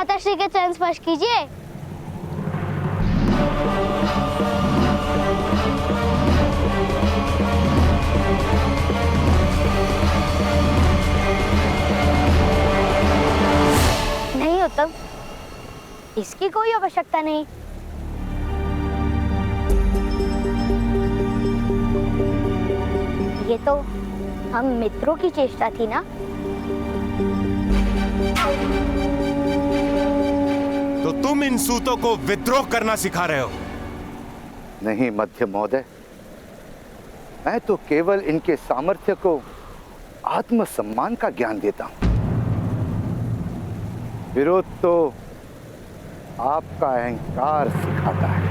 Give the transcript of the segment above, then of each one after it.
माताश्री के चरण स्पर्श कीजिए। नहीं उत्तम, इसकी कोई आवश्यकता नहीं। ये तो हम मित्रों की चेष्टा थी ना। तो तुम इन सूतों को विद्रोह करना सिखा रहे हो? नहीं मध्य महोदय, मैं तो केवल इनके सामर्थ्य को आत्मसम्मान का ज्ञान देता हूं। विरोध तो आपका अहंकार सिखाता है।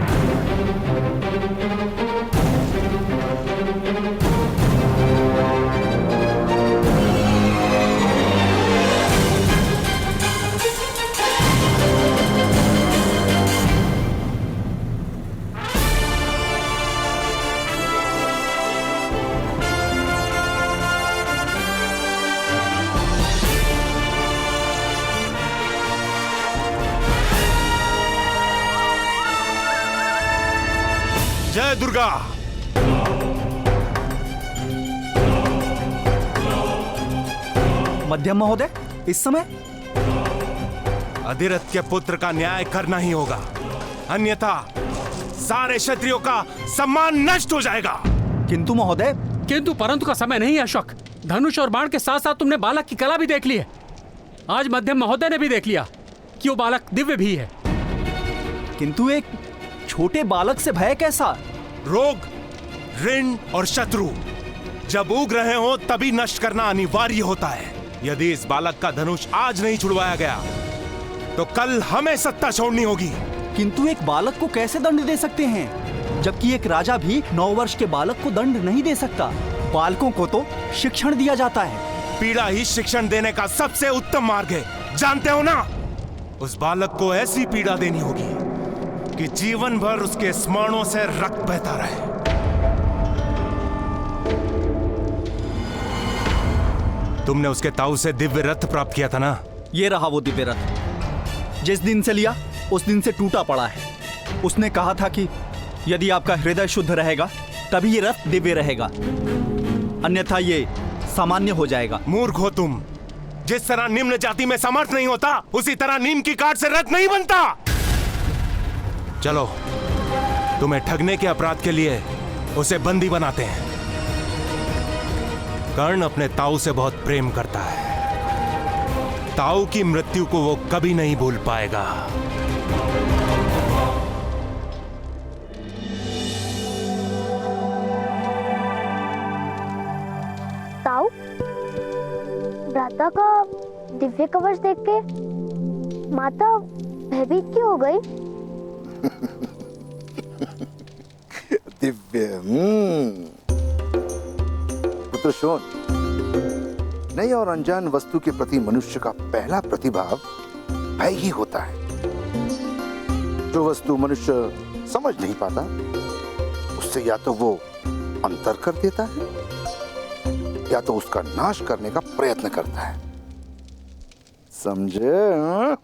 जय दुर्गा। मध्यम महोदय, इस समय अधिरथ के पुत्र का न्याय करना ही होगा, अन्यथा सारे क्षत्रियों का सम्मान नष्ट हो जाएगा। किंतु महोदय। किंतु परंतु का समय नहीं है अशोक। धनुष और बाण के साथ साथ तुमने बालक की कला भी देख ली है। आज मध्यम महोदय ने भी देख लिया कि वो बालक दिव्य भी है। किंतु एक छोटे बालक से भय कैसा? रोग, ऋण और शत्रु जब उग रहे हो तभी नष्ट करना अनिवार्य होता है। यदि इस बालक का धनुष आज नहीं छुड़वाया गया तो कल हमें सत्ता छोड़नी होगी। किंतु एक बालक को कैसे दंड दे सकते हैं, जबकि एक राजा भी 9 वर्ष के बालक को दंड नहीं दे सकता। बालकों को तो शिक्षण दिया जाता है। पीड़ा ही शिक्षण देने का सबसे उत्तम मार्ग है, जानते हो ना? उस बालक को ऐसी पीड़ा देनी होगी कि जीवन भर उसके स्मरणों से रक्त बहता रहे। तुमने उसके ताऊ से दिव्य रथ प्राप्त किया था ना? ये रहा वो दिव्य रथ। जिस दिन से लिया उस दिन से टूटा पड़ा है। उसने कहा था कि यदि आपका हृदय शुद्ध रहेगा तभी ये रथ दिव्य रहेगा, अन्यथा ये सामान्य हो जाएगा। मूर्ख हो तुम। जिस तरह निम्न जाति में समर्थ नहीं होता, उसी तरह नीम की काठ से रथ नहीं बनता। चलो, तुम्हें ठगने के अपराध के लिए उसे बंदी बनाते हैं। कर्ण अपने ताऊ से बहुत प्रेम करता है। ताऊ की मृत्यु को वो कभी नहीं भूल पाएगा। ताऊ, भ्राता का दिव्य कवच देख के माता भयभीत क्यों हो गई? दिव्य पुत्र शोन, नई और अनजान वस्तु के प्रति मनुष्य का पहला प्रतिभाव भय ही होता है। जो वस्तु मनुष्य समझ नहीं पाता उससे या तो वो अंतर कर देता है या तो उसका नाश करने का प्रयत्न करता है। समझे?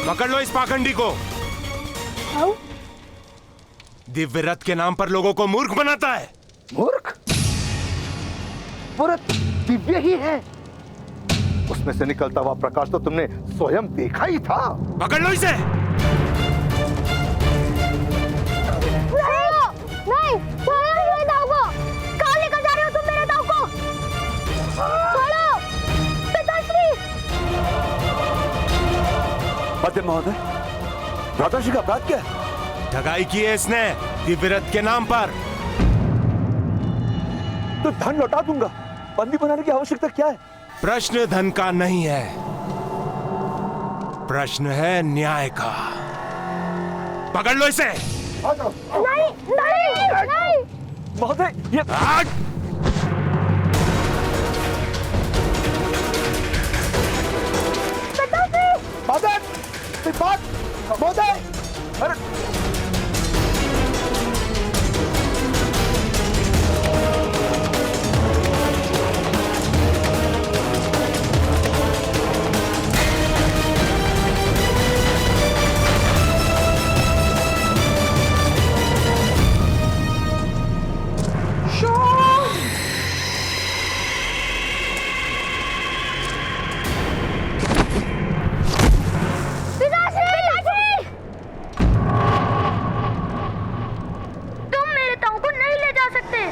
पकड़ लो इस पाखंडी को। दिव्य रथ के नाम पर लोगों को मूर्ख बनाता है। मूर्ख? वो रथ दिव्य ही है। उसमें से निकलता हुआ प्रकाश तो तुमने स्वयं देखा ही था। पकड़ लो इसे। नहीं, छोड़ो मेरे ताऊ को। कहाँ लेकर जा रहे हो तुम मेरे ताऊ को? छोड़ो, पिताश्री। मध्य महोदय, भ्राताश्री का अपराध क्या है? ठगाई की है इसने दिव्यरथ के नाम पर। तो धन लौटा दूंगा, बंदी बनाने की आवश्यकता क्या है? प्रश्न धन का नहीं है, प्रश्न है न्याय का। पकड़ लो इसे। नहीं नहीं नहीं। महोदय, ये आग! महोदय, बात महोदय, अरे तुम मेरे ताऊ को नहीं ले जा सकते।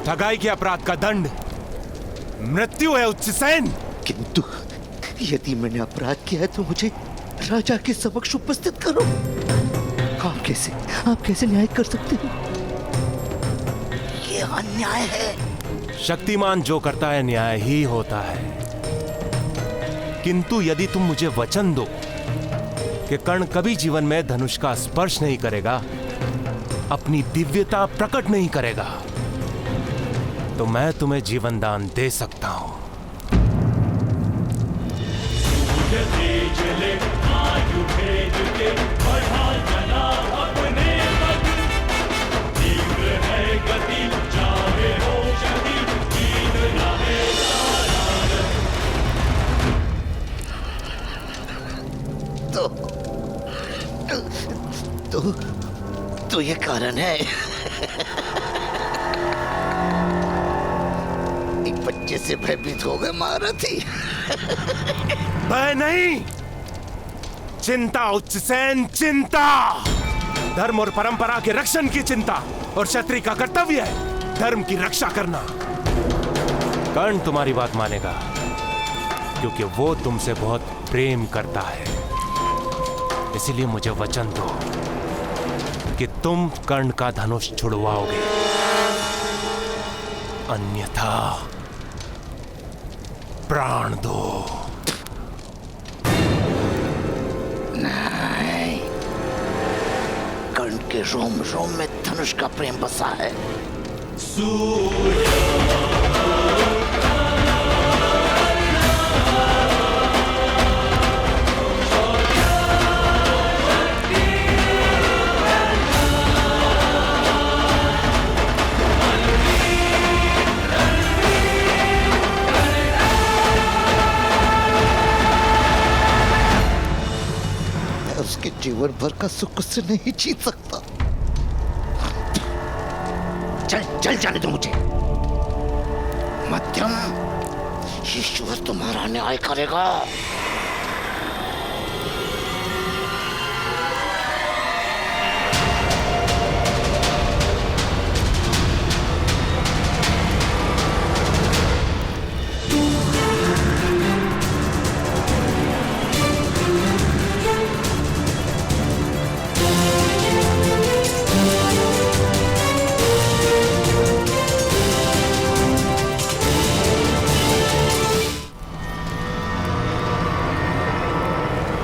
ठगाई के अपराध का दंड मृत्यु है उच्चसेन। किंतु यदि मैंने अपराध किया है तो मुझे राजा के समक्ष उपस्थित करो। आप कैसे न्याय कर सकते हो? ये अन्याय है। शक्तिमान जो करता है न्याय ही होता है। किंतु यदि तुम मुझे वचन दो कि कर्ण कभी जीवन में धनुष का स्पर्श नहीं करेगा, अपनी दिव्यता प्रकट नहीं करेगा, तो मैं तुम्हें जीवन दान दे सकता हूं। तो ये कारण है। एक बच्चे से भयभीत हो गए महारथी। भय नहीं, चिंता उच्चसेन, चिंता। धर्म और परंपरा के रक्षण की चिंता और क्षत्रिय का कर्तव्य है धर्म की रक्षा करना। कर्ण तुम्हारी बात मानेगा क्योंकि वो तुमसे बहुत प्रेम करता है। इसीलिए मुझे वचन दो कि तुम कर्ण का धनुष छुड़वाओगे, अन्यथा प्राण दो। नहीं, कर्ण के रोम रोम में धनुष का प्रेम बसा है। उसके जीवन भर का सुख उससे नहीं जीत सकता। चल चल जाने दो मुझे। मध्यम, ईश्वर तुम्हारा न्याय करेगा।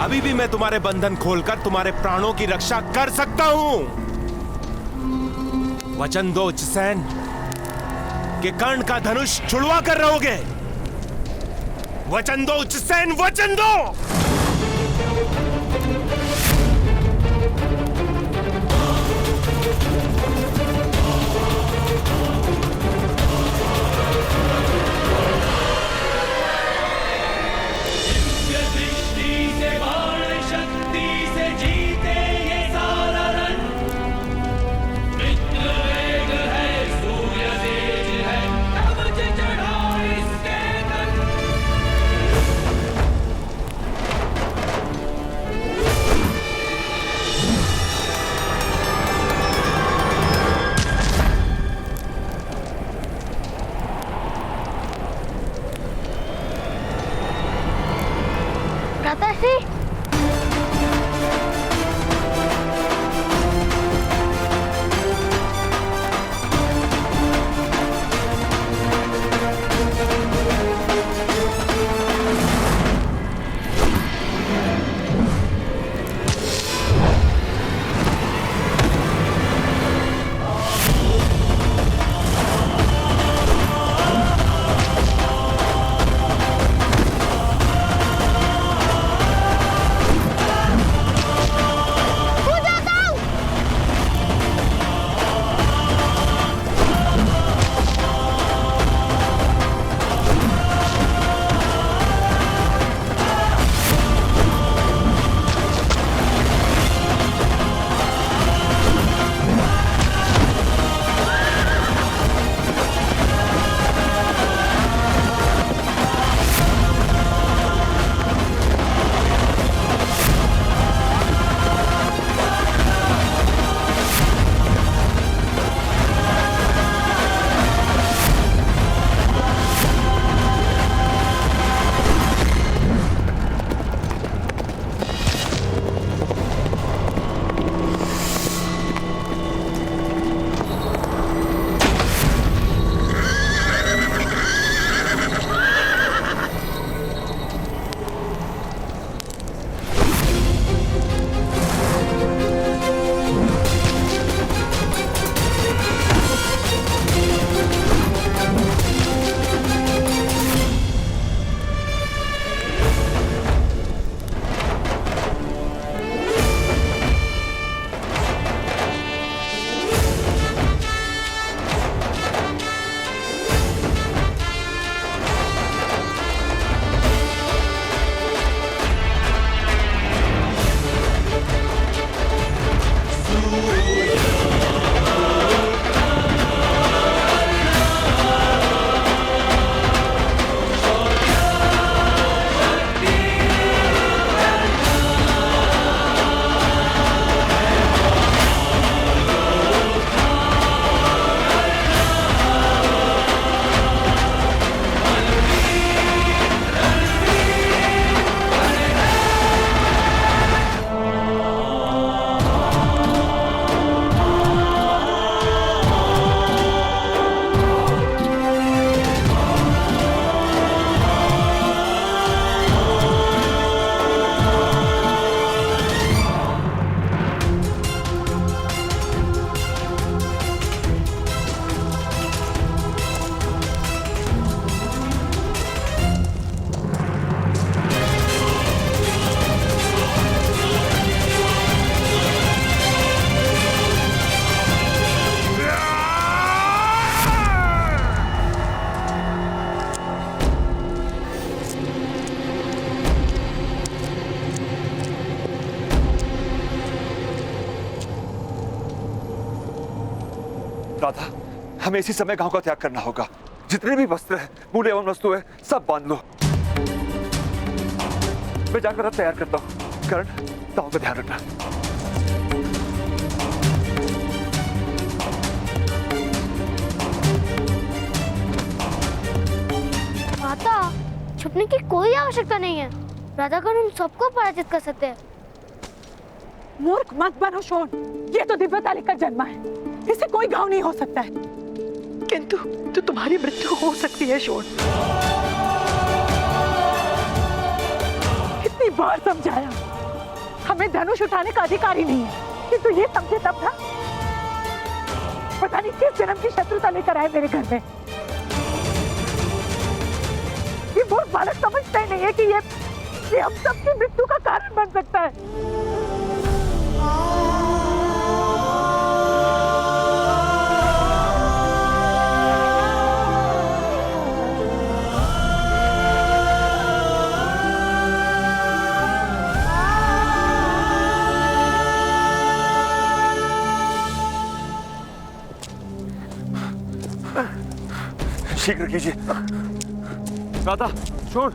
अभी भी मैं तुम्हारे बंधन खोलकर तुम्हारे प्राणों की रक्षा कर सकता हूं। वचन दो उच्चसेन कि कर्ण का धनुष छुड़वा कर रहोगे। वचन दो उच्चसेन, वचन दो। भ्राताश्री, राधा, हमें इसी समय गांव का त्याग करना होगा। जितने भी वस्त्र है, मूल्य एवं वस्तु है, सब बांध लो। मैं जाकर रथ तैयार करता हूँ। करण, दाव का ध्यान रखना। माता, छुपने की कोई आवश्यकता नहीं है। राधा का हम सबको पराजित कर सकते हैं। मूर्ख मत बनो शोन, ये तो दिव्यता लेकर जन्मा है, इसे कोई घाव नहीं हो सकता है। किंतु तो तुम्हारी मृत्यु हो सकती है शोन। कितनी बार समझाया, हमें धनुष उठाने का अधिकार ही नहीं है, किंतु ये समझे तब था। पता नहीं किस जन्म की शत्रुता लेकर आए मेरे घर में। ये मूर्ख बालक समझता ही नहीं है कि ये हम सबकी मृत्यु का कारण बन सकता है। शीघ्र कीजिए। राधा, छोड़।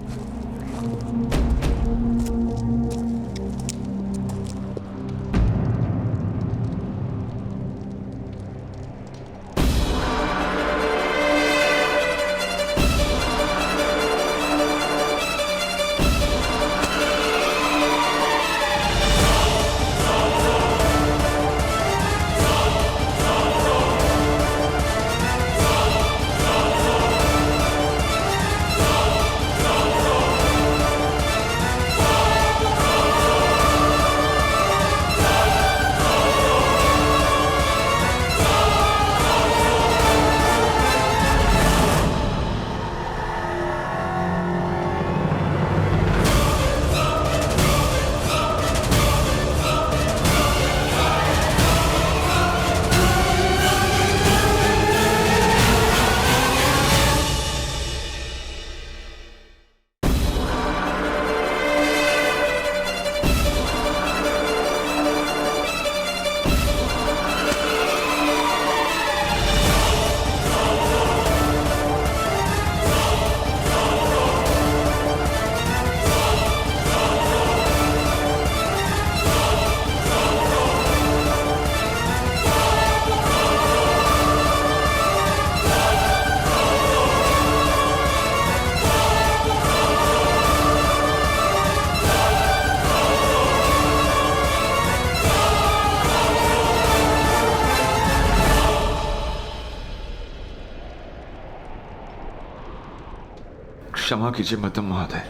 क्षमा कीजिए मध्यम महोदय,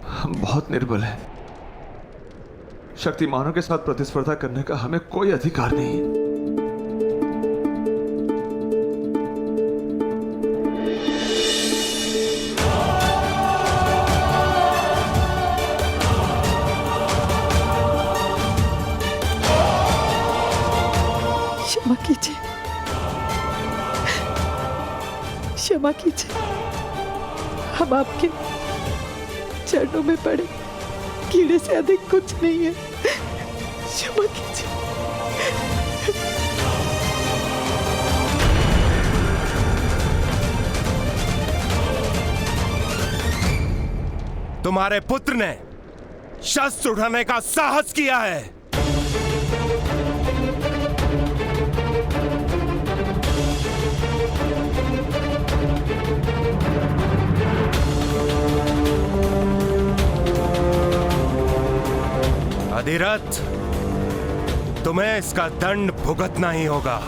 हम बहुत निर्बल हैं। शक्तिमानों के साथ प्रतिस्पर्धा करने का हमें कोई अधिकार नहीं है। क्षमा कीजिए, क्षमा कीजिए। हम आपके चरणों में पड़े कीड़े से अधिक कुछ नहीं है। क्षमा कीजिए। तुम्हारे पुत्र ने शस्त्र उठाने का साहस किया है। अधिरथ, तुम्हें इसका दंड भुगतना ही होगा।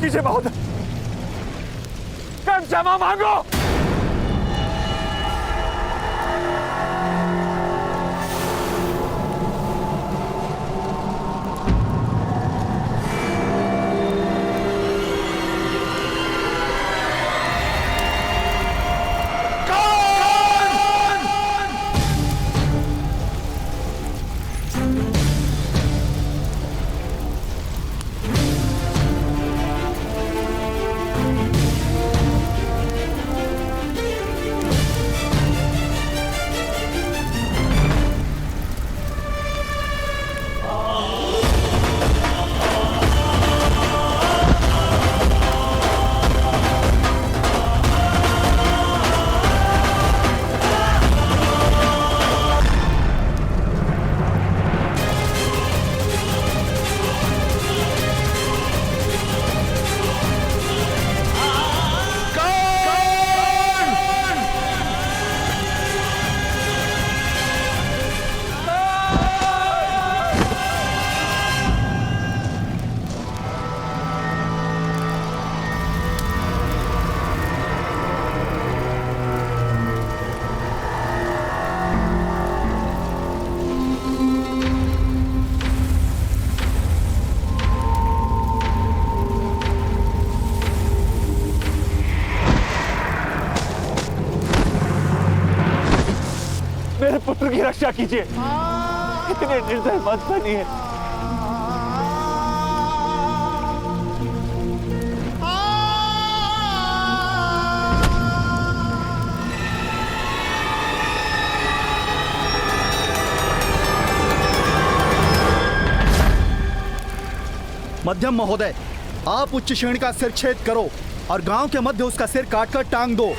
कीजिए महोदय, क्षमा मांगो। मेरे पुत्र की रक्षा कीजिए, इतने निर्दय मत बनिए। मध्यम महोदय, आप उच्च श्रेणी का सिर छेद करो और गांव के मध्य उसका सिर काटकर टांग दो।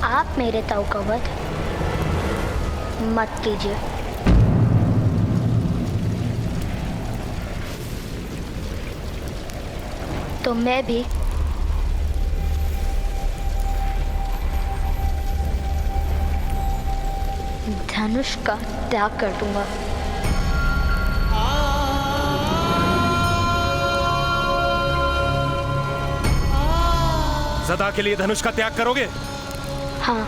आप मेरे ताऊ का वध मत कीजिए। तो मैं भी धनुष का त्याग कर दूंगा। सदा के लिए धनुष का त्याग करोगे? हाँ,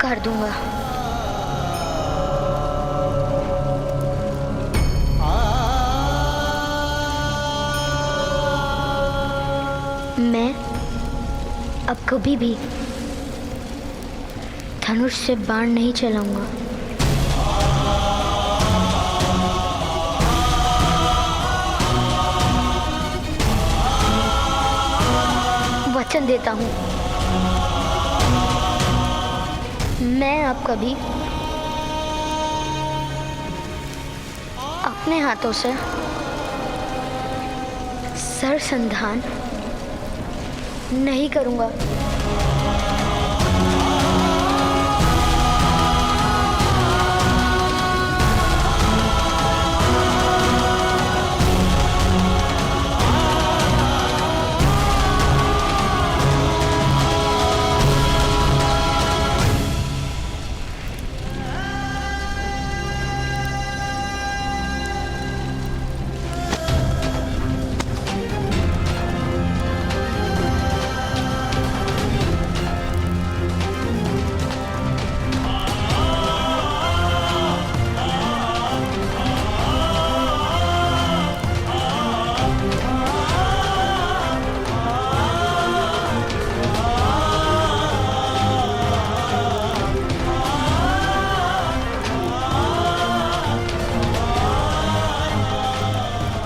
कर दूंगा। मैं अब कभी भी धनुष से बाण नहीं चलाऊंगा। वचन देता हूं, मैं अब कभी अपने हाथों से सरसंधान नहीं करूंगा।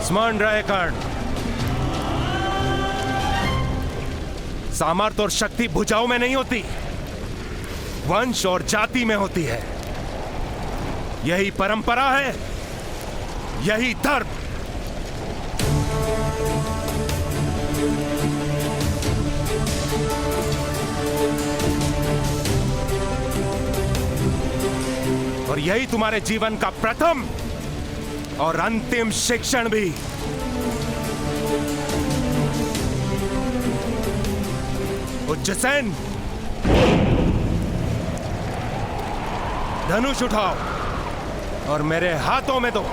स्मरण रहे कर्ण, सामर्थ्य और शक्ति भुजाओं में नहीं होती, वंश और जाति में होती है। यही परंपरा है, यही धर्म। और यही तुम्हारे जीवन का प्रथम और अंतिम शिक्षण भी। उज्जैन, धनुष उठाओ और मेरे हाथों में दो।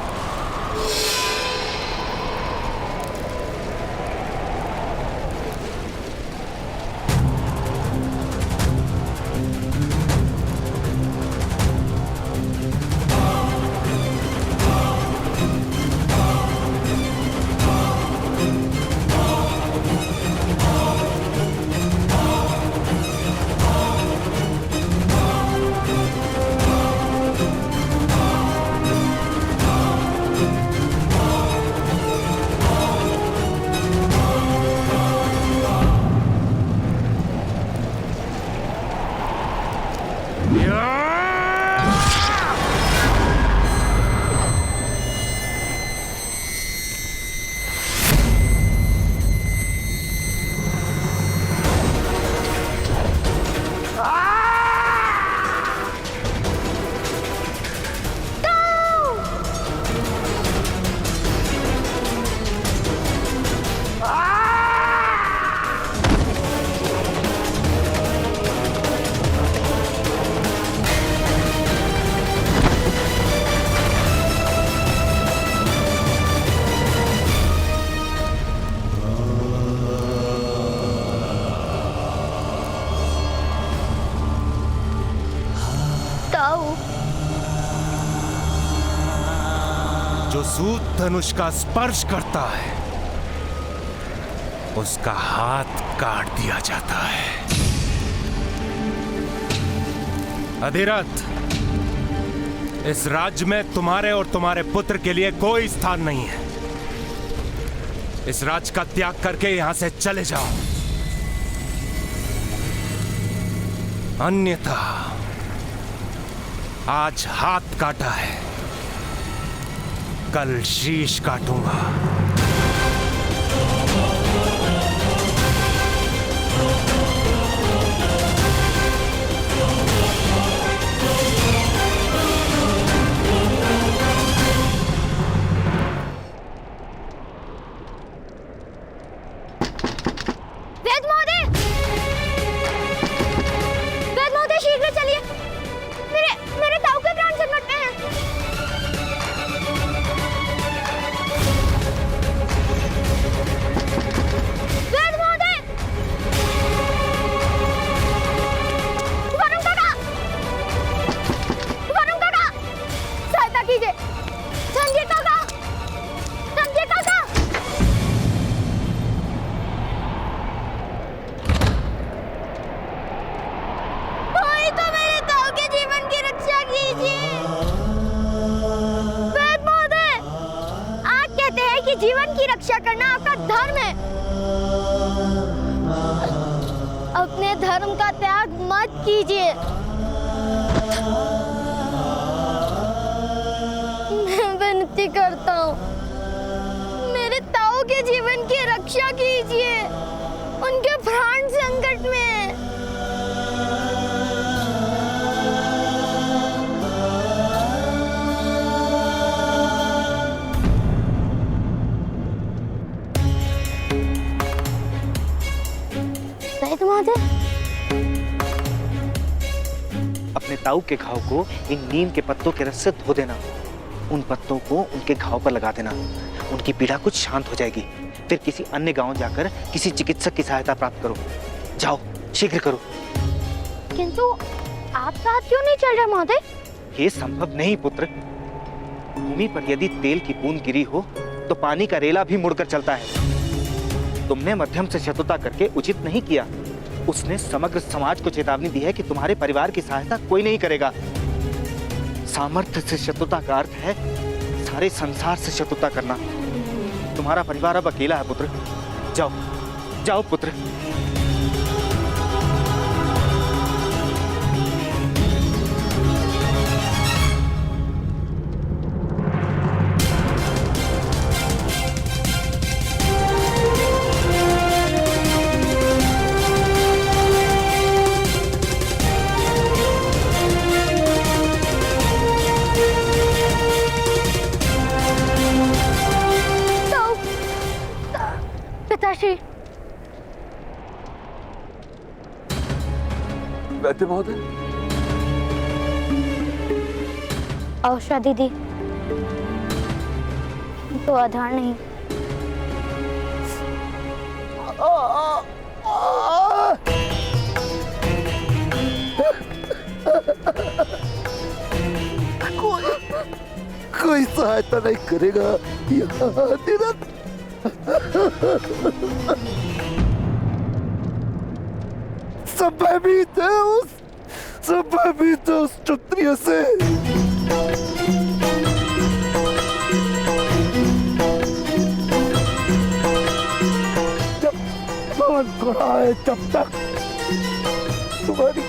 जो सूत धनुष का स्पर्श करता है उसका हाथ काट दिया जाता है। अधिरथ, इस राज्य में तुम्हारे और तुम्हारे पुत्र के लिए कोई स्थान नहीं है। इस राज्य का त्याग करके यहां से चले जाओ, अन्यथा आज हाथ काटा है, कल शीश काटूंगा। शीघ्र चलिए, मेरे ताऊ के प्राण संकट में हैं। जीवन की रक्षा करना आपका धर्म है। अपने धर्म का त्याग मत कीजिए। मैं विनती करता हूँ, मेरे ताऊ के जीवन की रक्षा कीजिए। उनके प्राण संकट में हैं। अपने ताऊ के घाव को इन नीम के पत्तों के रस से धो देना। उन पत्तों को उनके घाव पर लगा देना। उनकी पीड़ा कुछ शांत हो जाएगी। फिर किसी अन्य गांव जाकर किसी चिकित्सक की सहायता प्राप्त करो। जाओ, शीघ्र करो। किंतु आप साथ क्यों नहीं चल रहे महोदय? ये संभव नहीं पुत्र। भूमि पर यदि तेल की बूंद गिरी हो तो पानी का रेला भी मुड़कर चलता है। तुमने मध्यम से शत्रुता करके उचित नहीं किया। उसने समग्र समाज को चेतावनी दी है कि तुम्हारे परिवार की सहायता कोई नहीं करेगा। सामर्थ्य से शत्रुता का अर्थ है सारे संसार से शत्रुता करना। तुम्हारा परिवार अब अकेला है पुत्र। जाओ, जाओ पुत्र। पिताश्री, वैद्य महोदय, औषधि दी तो आधार नहीं। कोई सहायता नहीं करेगा यहाँ निरंतर। सब भयभीत है उस क्षत्रिय से। जब भवन खड़ा है तब तक तुम्हारी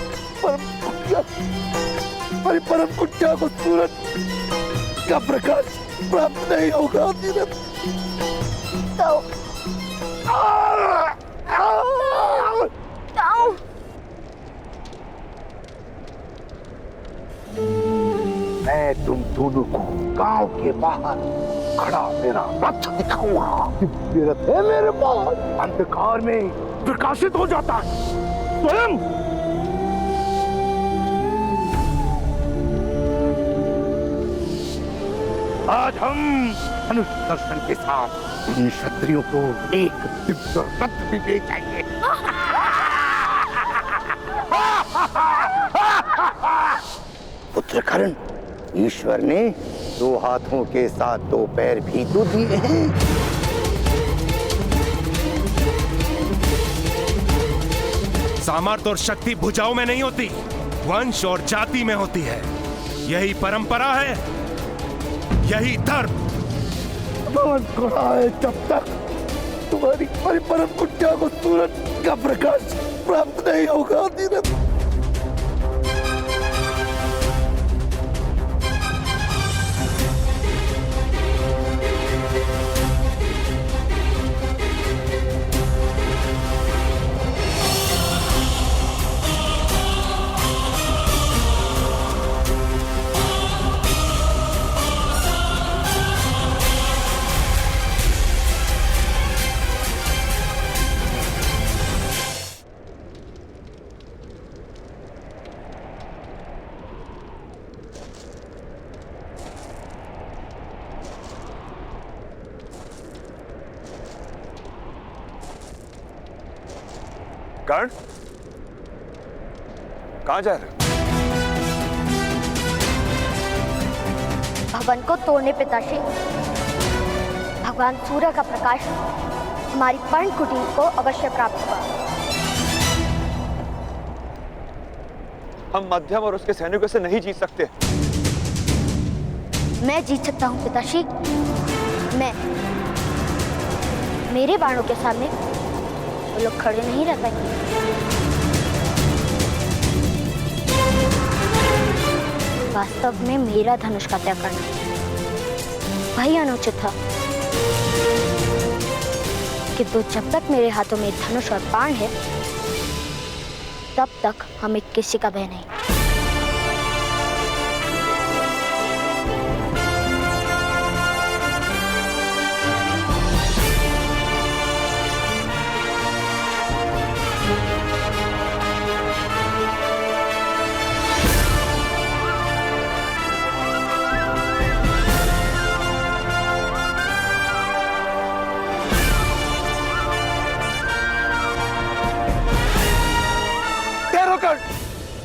परम कुटिया को सूरज का प्रकाश प्राप्त नहीं होगा। मैं तुम दोनों को गांव के बाहर खड़ा मेरा रथ दिखाऊंगा। ये रथ है मेरे पास, अंधकार में प्रकाशित हो जाता है स्वयं। आज हम मनुष्य दर्शन के साथ इन क्षत्रियों को एक दिव्य रथ भी दे जाएंगे। पुत्रकर्ण, ईश्वर ने 2 हाथों के साथ 2 पैर भी तो दिए हैं। सामर्थ्य और शक्ति भुजाओं में नहीं होती, वंश और जाति में होती है। यही परंपरा है, यही धर्म। भवन खड़ा है जब तक तुम्हारी परम कुटिया को सूरज का प्रकाश प्राप्त नहीं होगा। धीरज, कर्ण, कहां जा रहे हो? भवन को तोड़ने पिताश्री। भगवान सूर्य का प्रकाश हमारी पर्ण कुटीर को अवश्य प्राप्त हुआ। हम मध्यम और उसके सैनिकों से नहीं जीत सकते। मैं जीत सकता हूँ पिताश्री। मैं मेरे बाणों के सामने वो लोग खड़े नहीं रह पाएंगे। वास्तव में मेरा धनुष का त्याग करना वही अनुचित था, किंतु जब तक मेरे हाथों में धनुष और बाण है तब तक हमें किसी का भय नहीं।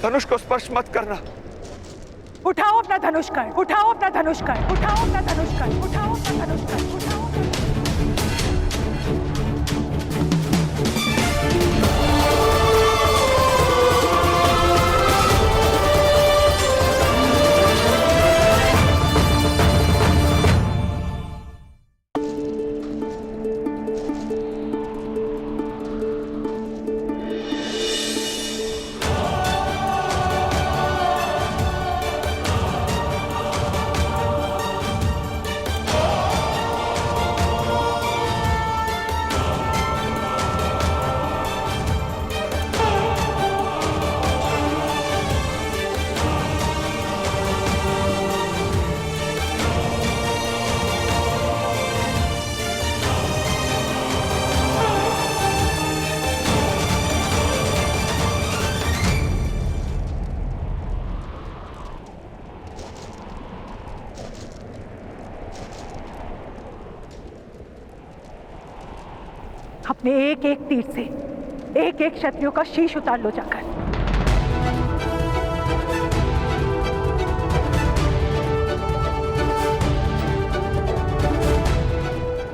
धनुष को स्पर्श मत करना। उठाओ अपना धनुष कर, उठाओ अपना धनुष कर, उठाओ अपना धनुष कर, उठाओ अपना धनुष कर, उठाओ। अपने एक एक तीर से एक एक शत्रुओं का शीश उतार लो जाकर।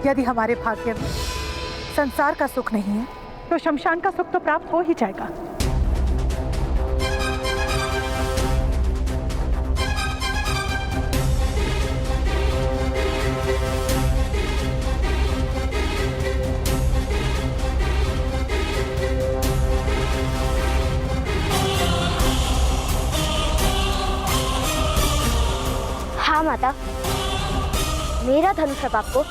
यदि हमारे भाग्य में संसार का सुख नहीं है तो शमशान का सुख तो प्राप्त हो ही जाएगा। हाँ माता, मेरा धनुष अब आपको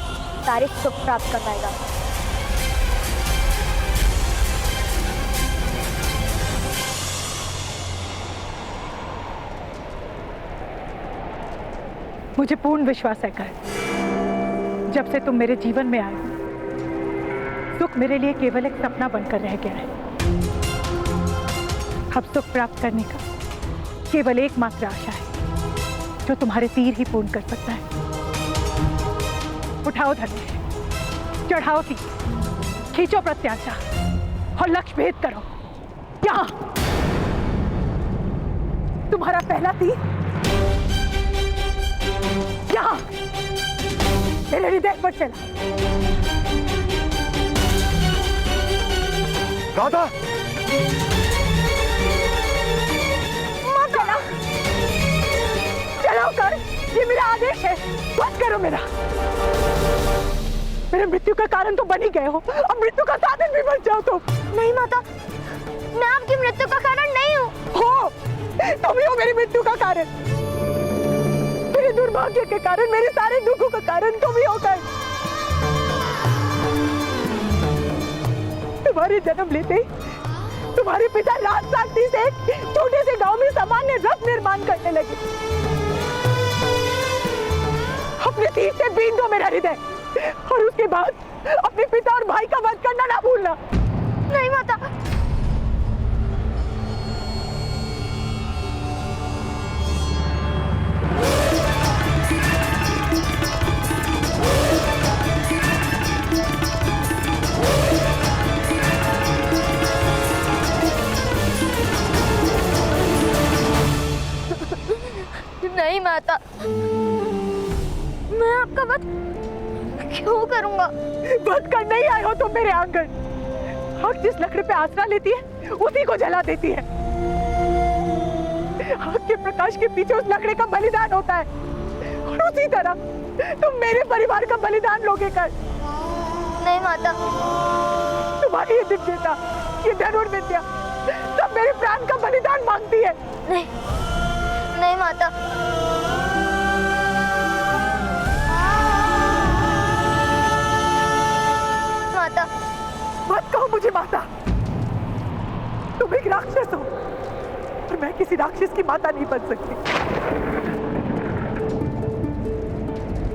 सारे सुख प्राप्त करवाएगा। मुझे पूर्ण विश्वास है कर, जब से तुम मेरे जीवन में आए हो, सुख मेरे लिए केवल एक सपना बनकर रह गया है। अब सुख प्राप्त करने का केवल एकमात्र आशा है जो तुम्हारे तीर ही पूर्ण कर सकता है। उठाओ धनुष, चढ़ाओ तीर, खींचो प्रत्याशा और लक्ष्य भेद करो। यहाँ तुम्हारा पहला तीर, यहाँ मेरे हृदय पर चला। राधा, चलो कर, ये मेरा आदेश है, बस करो मेरा। मेरे मृत्यु का कारण तो बन ही गए हो, अब मृत्यु का साधन भी बन जाओ तुम। नहीं माता, मैं आपकी मृत्यु का कारण नहीं हूँ। हो, तुम ही हो मेरी मृत्यु का कारण। मेरे दुर्भाग्य के कारण, मेरे सारे दुखों का कारण तुम ही हो कर। तुम्हारे जन्म लेते ही तुम्हारे पिता राजसाक्षी से छोटे से गांव में सामान्य रथ निर्माण करने लगे। अपने तीर से बीन दो मेरा हृदय और उसके बाद अपने पिता और भाई का वध करना ना भूलना। नहीं माता, नहीं माता, मैं आपका वध क्यों करूंगा? वध कर नहीं आए हो तुम मेरे आंगन। आग जिस लकड़ी पे आसरा लेती है उसी को जला देती है। आग के प्रकाश के पीछे उस लकड़ी का बलिदान होता है और उसी तरह तुम मेरे परिवार का बलिदान लोगे कर। नहीं माता, तुम्हारी ये दिव्यता, ये धनुर्विद्या सब मेरे प्राण का बलिदान मांगती है। नहीं नहीं माता। माता मत कहो मुझे माता, तुम एक राक्षस हो और मैं किसी राक्षस की माता नहीं बन सकती।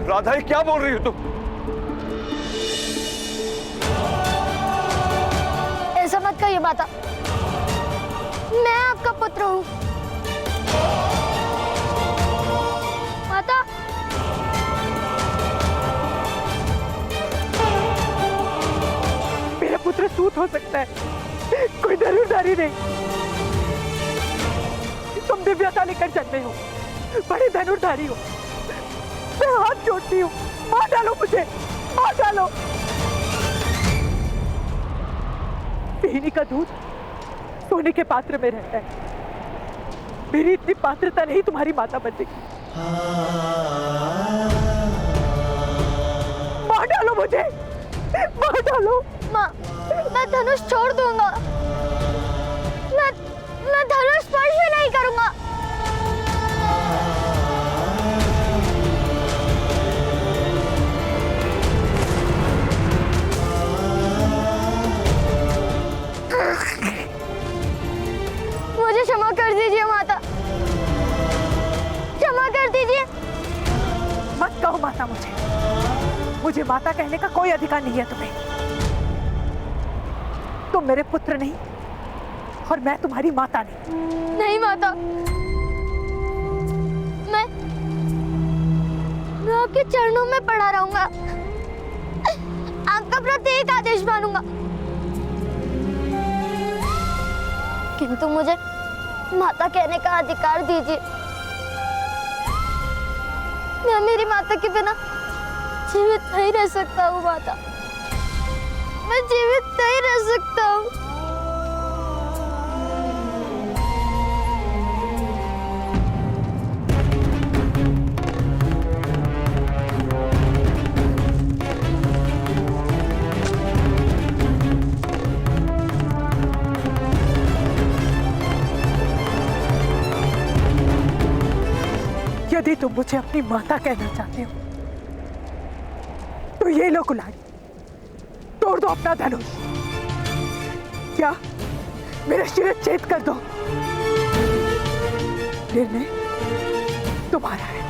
राधा, ये क्या बोल रही हो तुम? ऐसा मत कहिए माता, मैं आपका पुत्र हूँ। माता मेरा पुत्र सूत हो सकता है, कोई धनुर्धारी नहीं। तुम दिव्यता लेकर जन्मे हो, बड़े धनुर्धारी हो। मैं हाथ जोड़ती हूँ, मार डालो मुझे, मार डालो। पीने का दूध सोने के पात्र में रहता है, मेरी इतनी पात्रता नहीं तुम्हारी माता बनने की। मार डालो मुझे, मार डालो। माँ, मैं धनुष छोड़ दूंगा। मैं धनुष स्पर्श भी नहीं करूंगा। मुझे क्षमा कर दीजिए माता, क्षमा कर दीजिए। मत कहो माता मुझे माता कहने का कोई अधिकार नहीं है तुम्हें। तुम मेरे पुत्र नहीं और मैं तुम्हारी माता नहीं। नहीं माता, मैं आपके चरणों में पड़ा रहूंगा, आपका प्रत्येक आदेश मानूंगा, किंतु मुझे माता कहने का अधिकार दीजिए। मैं मेरी माता के बिना जीवित नहीं रह सकता हूँ माता, मैं जीवित नहीं रह सकता हूँ। यदि तुम मुझे अपनी माता कहना चाहते हो तो ये लो कुल्हाड़ी, तोड़ दो अपना धनुष, क्या मेरा शिरच्छेद कर दो। निर्णय तुम्हारा है।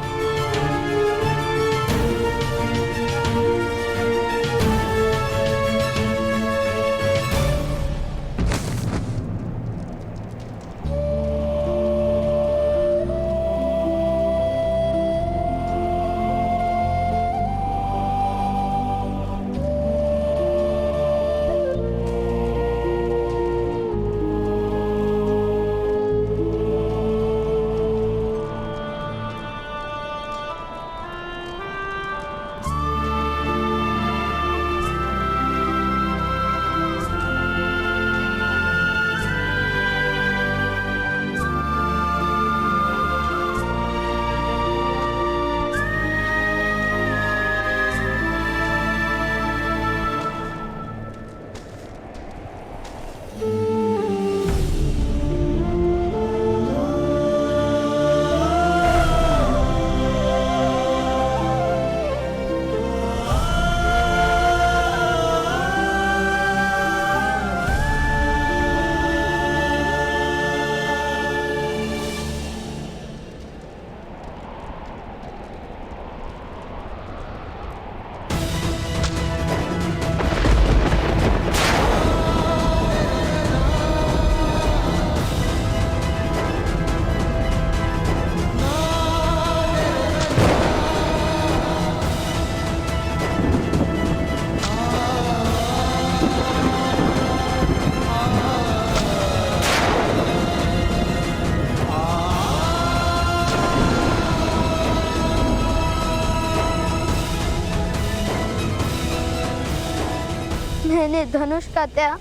मैंने धनुष का त्याग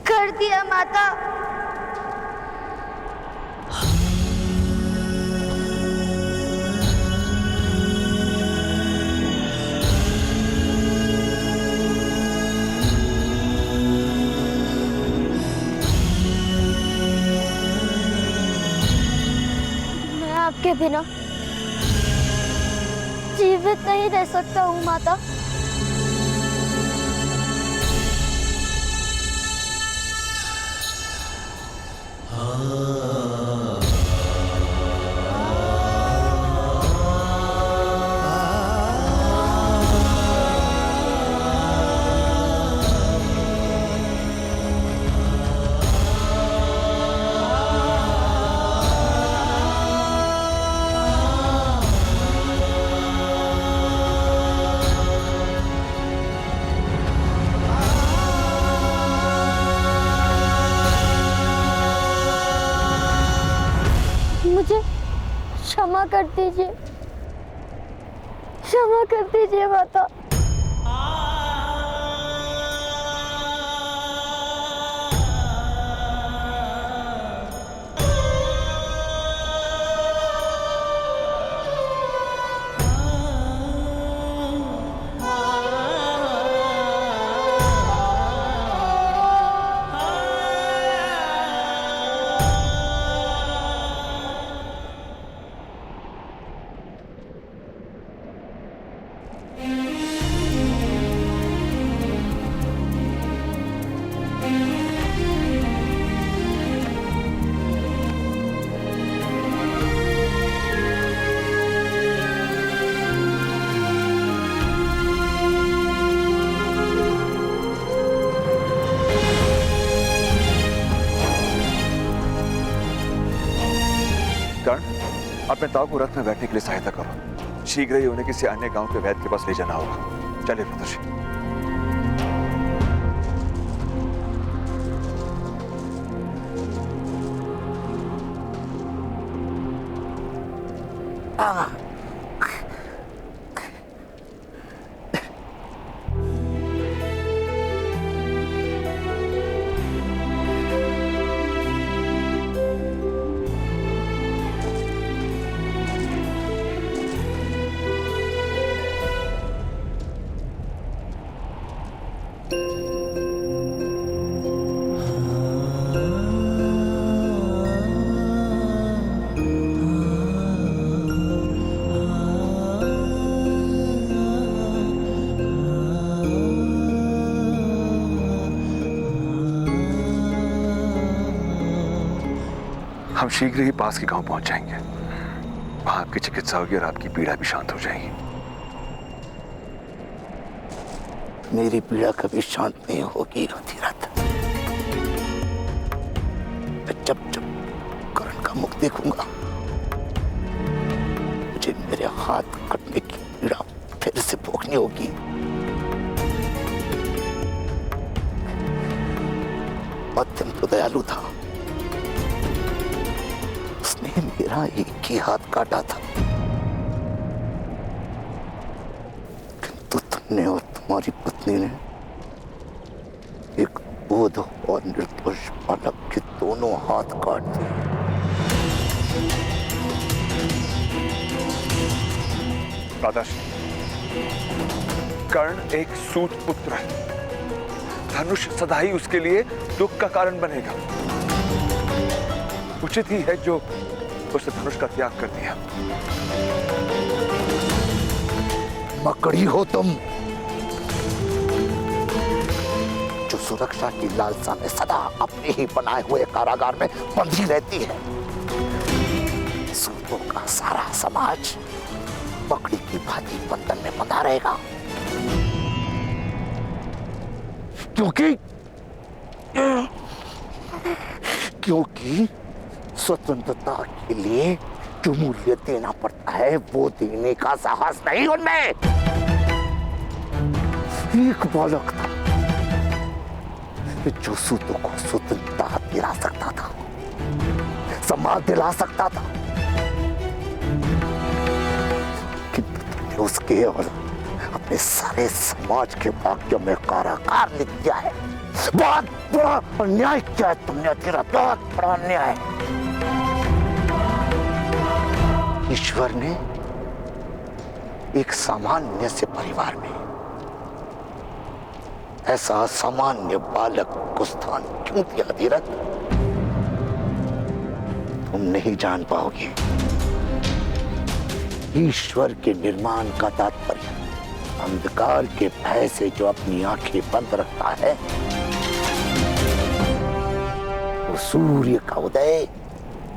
कर दिया माता। बिना जीवित नहीं रह सकता हूँ माता। मुझे क्षमा कर दीजिए, क्षमा कर दीजिए माता। अपने ताऊ को रथ में बैठने के लिए सहायता करो। शीघ्र ही उन्हें किसी अन्य गांव के वैद्य के पास ले जाना होगा। चलिए पिताजी। हम शीघ्र ही पास के गांव पहुंच जाएंगे। वहां आपकी चिकित्सा होगी और आपकी पीड़ा भी शांत हो जाएगी। मेरी पीड़ा कभी शांत नहीं होगी अधिरथ। जब जब करण का मुख देखूंगा मुझे मेरे हाथ कटने की पीड़ा फिर से भोगनी होगी। मध्यम तो दयालु था, उसने मेरा एक ही हाथ काटा था, किंतु तुमने और तुम्हारी पत्नी ने एक बोध और निर्दोष बालक के दोनों हाथ काट दिए। दादाश्री, कर्ण एक सूत पुत्र है। धनुष सदा ही उसके लिए दुख का कारण बनेगा। उचित ही है जो उसने धनुष का त्याग कर दिया। मकड़ी हो तुम, जो सुरक्षा की लालसा में सदा अपने ही बनाए हुए कारागार में बंधी रहती है। सूतों का सारा समाज मकड़ी की भांति बंधन में बंधा रहेगा, क्योंकि स्वतंत्रता के लिए जो मूल्य देना पड़ता है वो देने का साहस नहीं उनमें। एक बालक था जो सूतों को स्वतंत्रता दिला सकता था, सम्मान दिला सकता था, किंतु तुमने उसके और अपने सारे समाज के भाग्य में कारागार लिख दिया है। बहुत बड़ा अन्याय किया है तुमने अधिरथ, बहुत बड़ा अन्याय। ईश्वर ने एक सामान्य से परिवार में ऐसा सामान्य बालक को स्थान क्यों दिया अधिरथ? तुम नहीं जान पाओगे ईश्वर के निर्माण का तात्पर्य अंधकार के भय से जो अपनी आंखें बंद रखता है वो सूर्य का उदय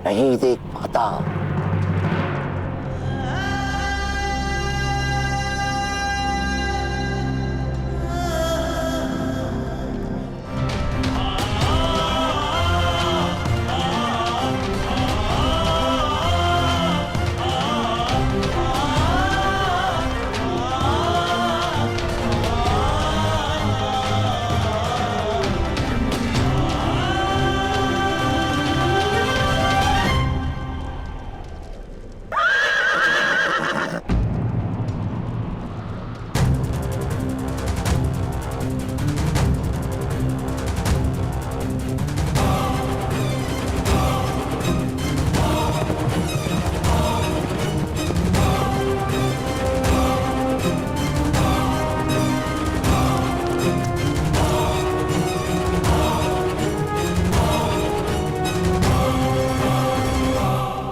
नहीं देख पाता।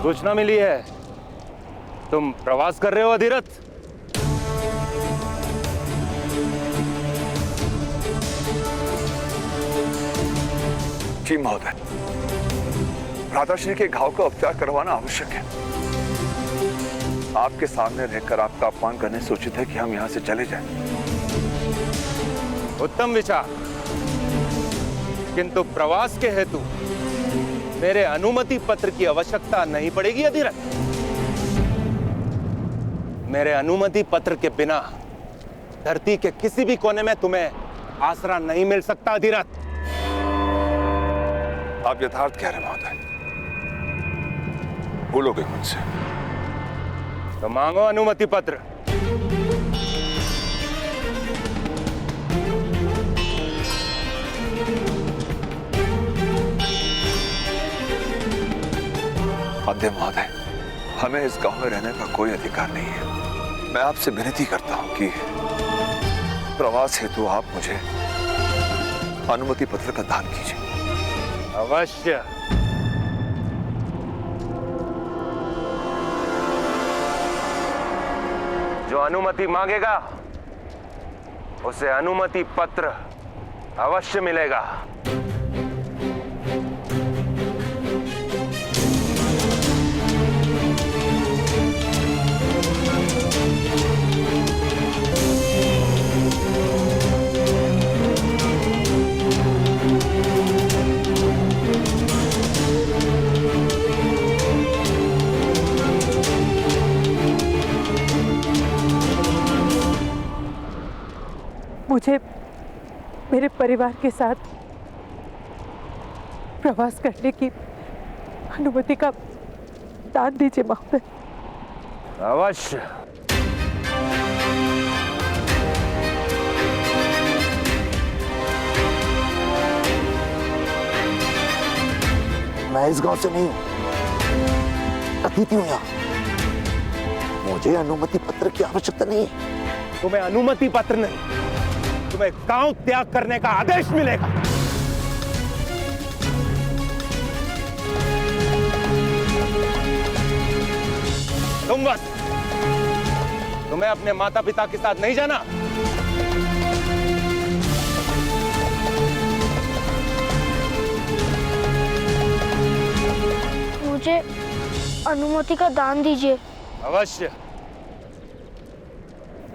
सूचना मिली है तुम प्रवास कर रहे हो अधिरथ। जी महोदय, राधाश्री के घाव का उपचार करवाना आवश्यक है। आपके सामने रहकर आपका अपमान करने से उचित है कि हम यहां से चले जाएं। उत्तम विचार, किंतु प्रवास के हेतु मेरे अनुमति पत्र की आवश्यकता नहीं पड़ेगी अधिरथ। मेरे अनुमति पत्र के बिना धरती के किसी भी कोने में तुम्हें आसरा नहीं मिल सकता अधिरथ। आप यथार्थ कह रहे हैं महोदय, बोलोगे मुझसे तो मांगो अनुमति पत्र। अध्यय महोदय, हमें इस गांव में रहने का कोई अधिकार नहीं है। मैं आपसे विनती करता हूं कि प्रवास हेतु आप मुझे अनुमति पत्र का दान कीजिए। अवश्य। जो अनुमति मांगेगा उसे अनुमति पत्र अवश्य मिलेगा। मुझे मेरे परिवार के साथ प्रवास करने की अनुमति का दान दीजिए महोदय। अवश्य। मैं इस गांव से नहीं हूं, अतिथि हूं यहाँ। मुझे अनुमति पत्र की आवश्यकता नहीं है। तुम्हें अनुमति पत्र नहीं, तुम्हें गांव त्याग करने का आदेश मिलेगा। तुम बस, तुम्हें अपने माता पिता के साथ नहीं जाना। मुझे अनुमति का दान दीजिए। अवश्य।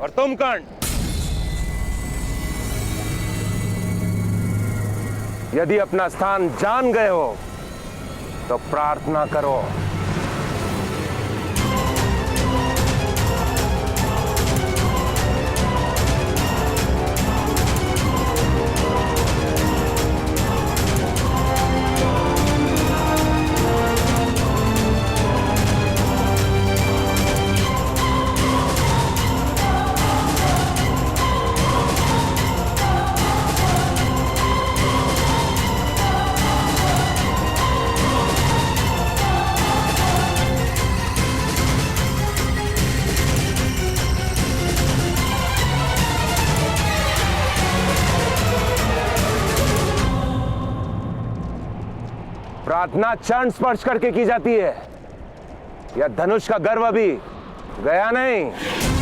और तुम कर्ण, यदि अपना स्थान जान गए हो तो प्रार्थना करो। प्रार्थना चरण स्पर्श करके की जाती है। यह धनुष का गर्व भी गया नहीं।